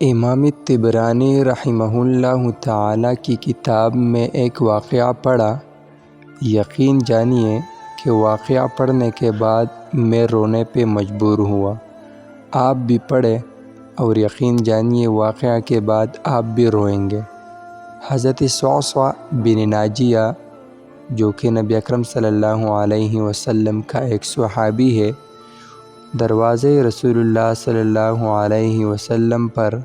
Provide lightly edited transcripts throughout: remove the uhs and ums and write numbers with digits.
امام طبرانی رحمہ اللہ تعالی کی کتاب میں ایک واقعہ پڑھا۔ یقین جانیے کہ واقعہ پڑھنے کے بعد میں رونے پہ مجبور ہوا۔ آپ بھی پڑھیں اور یقین جانیے واقعہ کے بعد آپ بھی روئیں گے۔ حضرت صعصع بن ناجیہ جو کہ نبی اکرم صلی اللہ علیہ وسلم کا ایک صحابی ہے، دروازے رسول اللہ صلی اللہ علیہ وسلم پر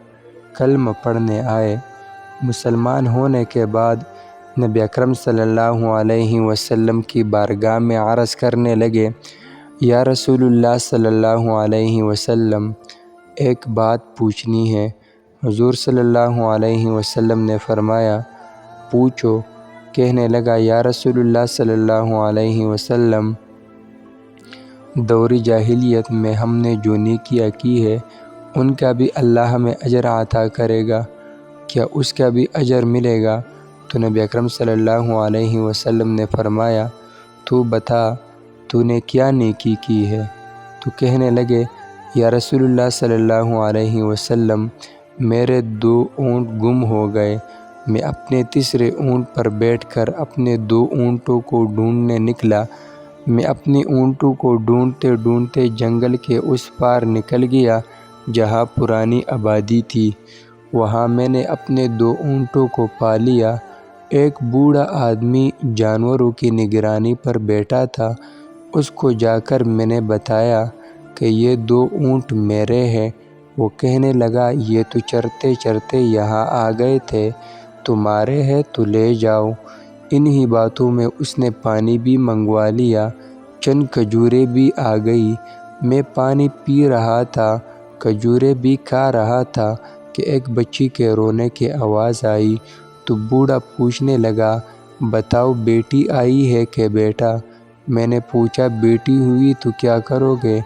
کلمہ پڑھنے آئے۔ مسلمان ہونے کے بعد نبی اکرم صلی اللہ علیہ وسلم کی بارگاہ میں عرض کرنے لگے، یا رسول اللہ صلی اللہ علیہ وسلم، ایک بات پوچھنی ہے۔ حضور صلی اللہ علیہ وسلم نے فرمایا، پوچھو۔ کہنے لگا، یا رسول اللہ صلی اللہ علیہ وسلم، دور جاہلیت میں ہم نے جو نیکیاں کی ہے ان کا بھی اللہ ہمیں اجر عطا کرے گا، کیا اس کا بھی اجر ملے گا؟ تو نبی اکرم صلی اللہ علیہ وسلم نے فرمایا، تو بتا تو نے کیا نیکی کی ہے؟ تو کہنے لگے، یا رسول اللہ صلی اللہ علیہ وسلم، میرے 2 اونٹ گم ہو گئے۔ میں اپنے تیسرے اونٹ پر بیٹھ کر اپنے 2 اونٹوں کو ڈھونڈنے نکلا۔ میں اپنی اونٹوں کو ڈھونڈتے ڈھونڈتے جنگل کے اس پار نکل گیا جہاں پرانی آبادی تھی۔ وہاں میں نے اپنے 2 اونٹوں کو پا لیا۔ ایک بوڑھا آدمی جانوروں کی نگرانی پر بیٹھا تھا، اس کو جا کر میں نے بتایا کہ یہ 2 اونٹ میرے ہیں۔ وہ کہنے لگا، یہ تو چرتے چرتے یہاں آ گئے تھے، تمہارے ہیں تو لے جاؤ۔ انہی باتوں میں اس نے پانی بھی منگوا لیا، چند کھجوریں بھی آ گئی۔ میں پانی پی رہا تھا، کھجوریں بھی کھا رہا تھا کہ ایک بچی کے رونے کی آواز آئی۔ تو بوڑھا پوچھنے لگا، بتاؤ بیٹی آئی ہے کہ بیٹا؟ میں نے پوچھا، بیٹی ہوئی تو کیا کرو گے؟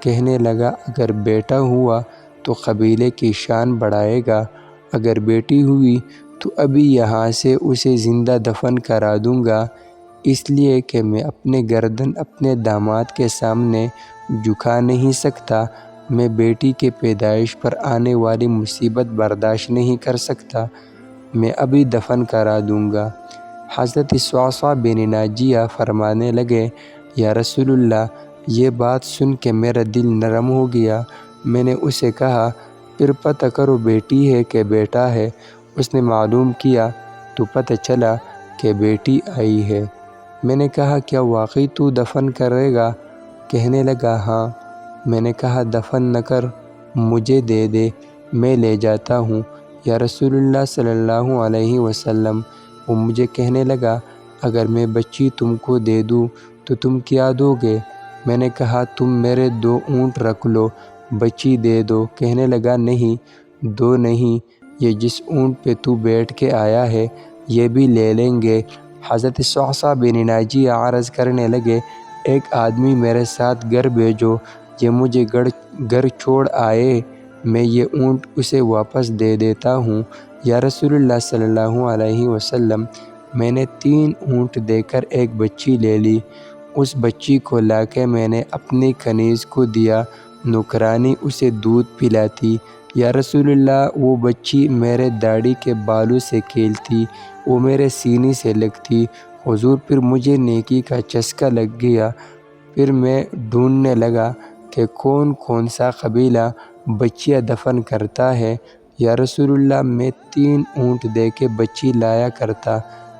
کہنے لگا، اگر بیٹا ہوا تو قبیلے کی شان بڑھائے گا، اگر بیٹی ہوئی تو ابھی یہاں سے اسے زندہ دفن کرا دوں گا، اس لیے کہ میں اپنے گردن اپنے داماد کے سامنے جھکا نہیں سکتا۔ میں بیٹی کے پیدائش پر آنے والی مصیبت برداشت نہیں کر سکتا، میں ابھی دفن کرا دوں گا۔ حضرت صعصع بن ناجیہ فرمانے لگے، یا رسول اللہ، یہ بات سن کے میرا دل نرم ہو گیا۔ میں نے اسے کہا، پھر پتہ کرو بیٹی ہے کہ بیٹا ہے؟ اس نے معلوم کیا تو پتہ چلا کہ بیٹی آئی ہے۔ میں نے کہا، کیا واقعی تو دفن کرے گا؟ کہنے لگا، ہاں۔ میں نے کہا، دفن نہ کر، مجھے دے دے، میں لے جاتا ہوں۔ یا رسول اللہ صلی اللہ علیہ وسلم، وہ مجھے کہنے لگا، اگر میں بچی تم کو دے دوں تو تم کیا دو گے؟ میں نے کہا، تم میرے 2 اونٹ رکھ لو، بچی دے دو۔ کہنے لگا، نہیں، 2 نہیں، یہ جس اونٹ پہ تو بیٹھ کے آیا ہے یہ بھی لے لیں گے۔ حضرت صعصع بن ناجیہ عرض کرنے لگے، ایک آدمی میرے ساتھ گھر بھیجو، یہ مجھے گھر چھوڑ آئے، میں یہ اونٹ اسے واپس دے دیتا ہوں۔ یا رسول اللہ صلی اللہ علیہ وسلم، میں نے 3 اونٹ دے کر ایک بچی لے لی۔ اس بچی کو لا کے میں نے اپنی کنیز کو دیا، نوکرانی اسے دودھ پلاتی۔ یا رسول اللہ، وہ بچی میرے داڑھی کے بالوں سے کھیلتی، وہ میرے سینے سے لگتی۔ حضور، پھر مجھے نیکی کا چسکا لگ گیا۔ پھر میں ڈھونڈنے لگا کہ کون کون سا قبیلہ بچیاں دفن کرتا ہے۔ یا رسول اللہ، میں 3 اونٹ دے کے بچی لایا کرتا۔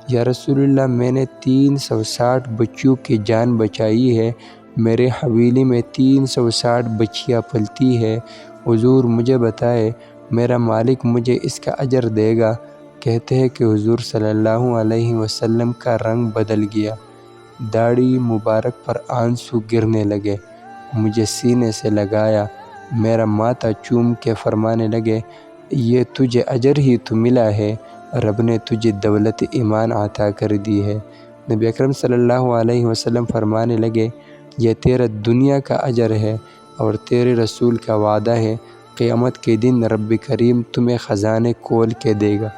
یا رسول اللہ، میں نے 360 بچیوں کی جان بچائی ہے، میرے حویلی میں 360 بچیاں پلتی ہے۔ حضور، مجھے بتائے، میرا مالک مجھے اس کا اجر دے گا؟ کہتے ہیں کہ حضور صلی اللہ علیہ وسلم کا رنگ بدل گیا، داڑھی مبارک پر آنسو گرنے لگے، مجھے سینے سے لگایا، میرا ماتھا چوم کے فرمانے لگے، یہ تجھے اجر ہی تو ملا ہے، رب نے تجھے دولت ایمان عطا کر دی ہے۔ نبی اکرم صلی اللہ علیہ وسلم فرمانے لگے، یہ تیرا دنیا کا اجر ہے اور تیرے رسول کا وعدہ ہے، قیامت کے دن رب کریم تمہیں خزانے کھول کے دے گا۔